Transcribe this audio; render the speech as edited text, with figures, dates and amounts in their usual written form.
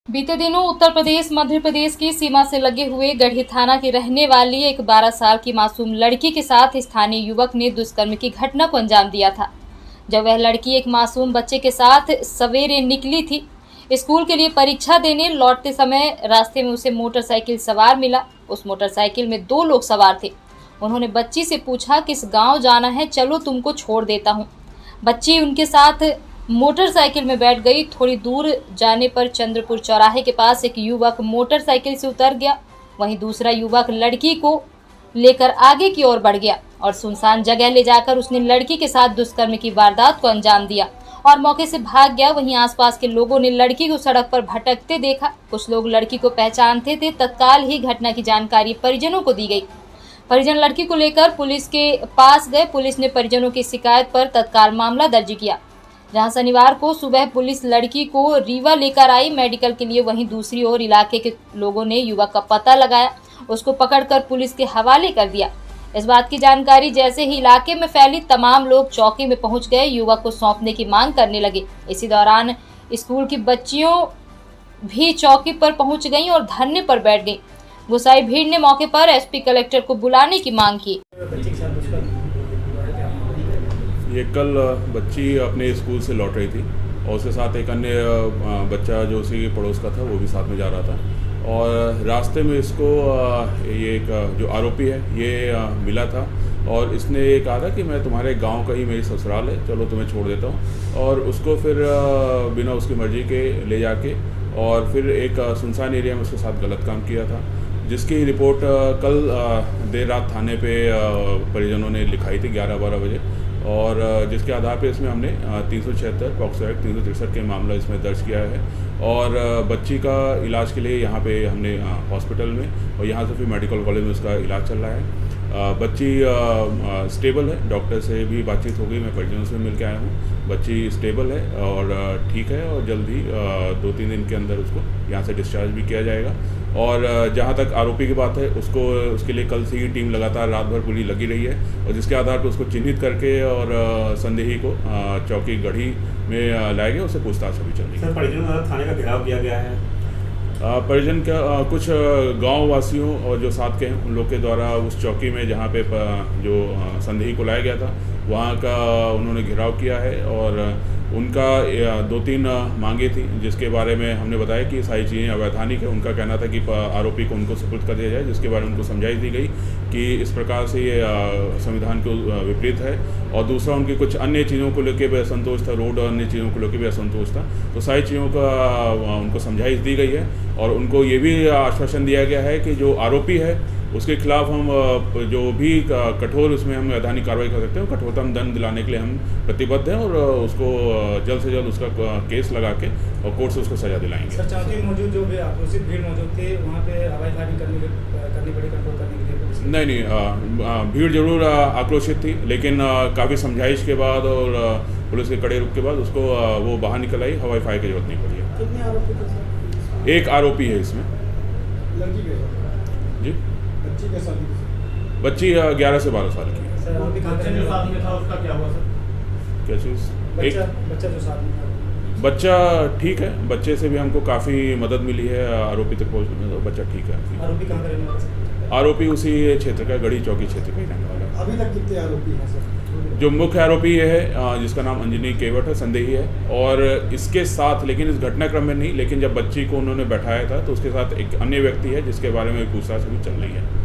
बीते दिनों उत्तर प्रदेश मध्य प्रदेश की सीमा से लगे हुए गढ़ी थाना की रहने वाली एक 12 साल की मासूम लड़की के साथ स्थानीय युवक ने दुष्कर्म की घटना को अंजाम दिया था। जब वह लड़की एक मासूम बच्चे के साथ सवेरे निकली थी स्कूल के लिए परीक्षा देने, लौटते समय रास्ते में उसे मोटरसाइकिल सवार मिला। उस मोटरसाइकिल में 2 लोग सवार थे। उन्होंने बच्ची से पूछा, किस गाँव जाना है, चलो तुमको छोड़ देता हूँ। बच्ची उनके साथ मोटरसाइकिल में बैठ गई। थोड़ी दूर जाने पर चंद्रपुर चौराहे के पास एक युवक मोटरसाइकिल से उतर गया। वहीं दूसरा युवक लड़की को लेकर आगे की ओर बढ़ गया और सुनसान जगह ले जाकर उसने लड़की के साथ दुष्कर्म की वारदात को अंजाम दिया और मौके से भाग गया। वहीं आसपास के लोगों ने लड़की को सड़क पर भटकते देखा। कुछ लोग लड़की को पहचानते थे। तत्काल ही घटना की जानकारी परिजनों को दी गई। परिजन लड़की को लेकर पुलिस के पास गए। पुलिस ने परिजनों की शिकायत पर तत्काल मामला दर्ज किया, जहां शनिवार को सुबह पुलिस लड़की को रीवा लेकर आई मेडिकल के लिए। वहीं दूसरी ओर इलाके के लोगों ने युवक का पता लगाया, उसको पकड़कर पुलिस के हवाले कर दिया। इस बात की जानकारी जैसे ही इलाके में फैली, तमाम लोग चौकी में पहुंच गए, युवक को सौंपने की मांग करने लगे। इसी दौरान स्कूल की बच्चियों भी चौकी पर पहुंच गईं और धरने पर बैठ गईं। गुस्साई भीड़ ने मौके पर एसपी कलेक्टर को बुलाने की मांग की। ये कल बच्ची अपने स्कूल से लौट रही थी और उसके साथ एक अन्य बच्चा जो उसी पड़ोस का था वो भी साथ में जा रहा था और रास्ते में इसको ये एक जो आरोपी है ये मिला था और इसने ये कहा था कि मैं तुम्हारे गांव का ही मेरी ससुराल है, चलो तुम्हें छोड़ देता हूँ। और उसको फिर बिना उसकी मर्जी के ले जाके और फिर एक सुनसान एरिया में उसके साथ गलत काम किया था, जिसकी रिपोर्ट कल देर रात थाने पे परिजनों ने लिखाई थी 11-12 बजे और जिसके आधार पे इसमें हमने 376 पॉक्सो एक्ट 363 के मामला इसमें दर्ज किया है और बच्ची का इलाज के लिए यहाँ पे हमने हॉस्पिटल में और यहाँ से फिर मेडिकल कॉलेज में उसका इलाज चल रहा है। बच्ची स्टेबल है, डॉक्टर से भी बातचीत हो गई, मैं परिजनों से मिल के आया हूँ। बच्ची स्टेबल है और ठीक है और जल्द ही 2-3 दिन के अंदर उसको यहाँ से डिस्चार्ज भी किया जाएगा। और जहाँ तक आरोपी की बात है, उसके लिए कल से ही टीम लगातार रात भर पूरी लगी रही है और जिसके आधार पर उसको चिन्हित करके और संदेही को चौकी गढ़ी में लाया गया, उससे पूछताछ अभी चल रही है। सर, परिजनों द्वारा थाने का घेराव किया गया है। परिजन का कुछ गांव वासियों और जो साथ के हैं उन लोग के द्वारा उस चौकी में जहाँ पे जो संदेही को लाया गया था वहाँ का उन्होंने घेराव किया है और उनका 2-3 मांगे थी, जिसके बारे में हमने बताया कि सारी चीज़ें अवैधानिक है। उनका कहना था कि आरोपी को उनको सुपुर्द कर दिया जाए, जिसके बारे में उनको समझाई दी गई कि इस प्रकार से ये संविधान को विपरीत है। और दूसरा उनकी कुछ अन्य चीज़ों को लेकर भी असंतोष था, रोड और अन्य चीज़ों को लेकर भी असंतोष था। तो सारी चीज़ों का उनको समझाइश दी गई है और उनको ये भी आश्वासन दिया गया है कि जो आरोपी है उसके खिलाफ हम जो भी कठोर उसमें हम वैधानिक कार्रवाई कर सकते हैं, कठोरतम दंड दिलाने के लिए हम प्रतिबद्ध हैं और उसको जल्द से जल्द उसका केस लगा के और कोर्ट से उसको सजा दिलाएंगे। सर, चौकी मौजूद जो भी आक्रोशित भीड़ मौजूद थी वहाँ पे हवाई फायरिंग करनी पड़ी कंट्रोल करने के लिए? नहीं, भीड़ जरूर आक्रोशित थी, लेकिन काफ़ी समझाइश के बाद और पुलिस के कड़े रुख के बाद उसको वो बाहर निकल आई, हवाई फायर की जरूरत नहीं पड़ी है। कितने आरोपी थे सर? एक आरोपी है इसमें। लड़की के साथ? जी, बच्ची के साथ? बच्ची 11 से 12 साल की है। सर, अभी बच्चे जो साथ में था उसका क्या हुआ सर? क्या चीज़? बच्चा जो साथ में था? बच्चा ठीक है, बच्चे से भी हमको काफ़ी मदद मिली है आरोपी तक पहुँचने में, तो बच्चा ठीक है। आरोपी कहाँ का रहने वाला है? आरोपी उसी क्षेत्र का, गढ़ी चौकी क्षेत्र का ही रहने वाला है। अभी तक कितने आरोपी हैं सर? जो मुख्य आरोपी ये है जिसका नाम अंजनी केवट है, संदेही है, और इसके साथ, लेकिन इस घटनाक्रम में नहीं, लेकिन जब बच्ची को उन्होंने बैठाया था तो उसके साथ एक अन्य व्यक्ति है जिसके बारे में पूछताछ अभी चल रही है।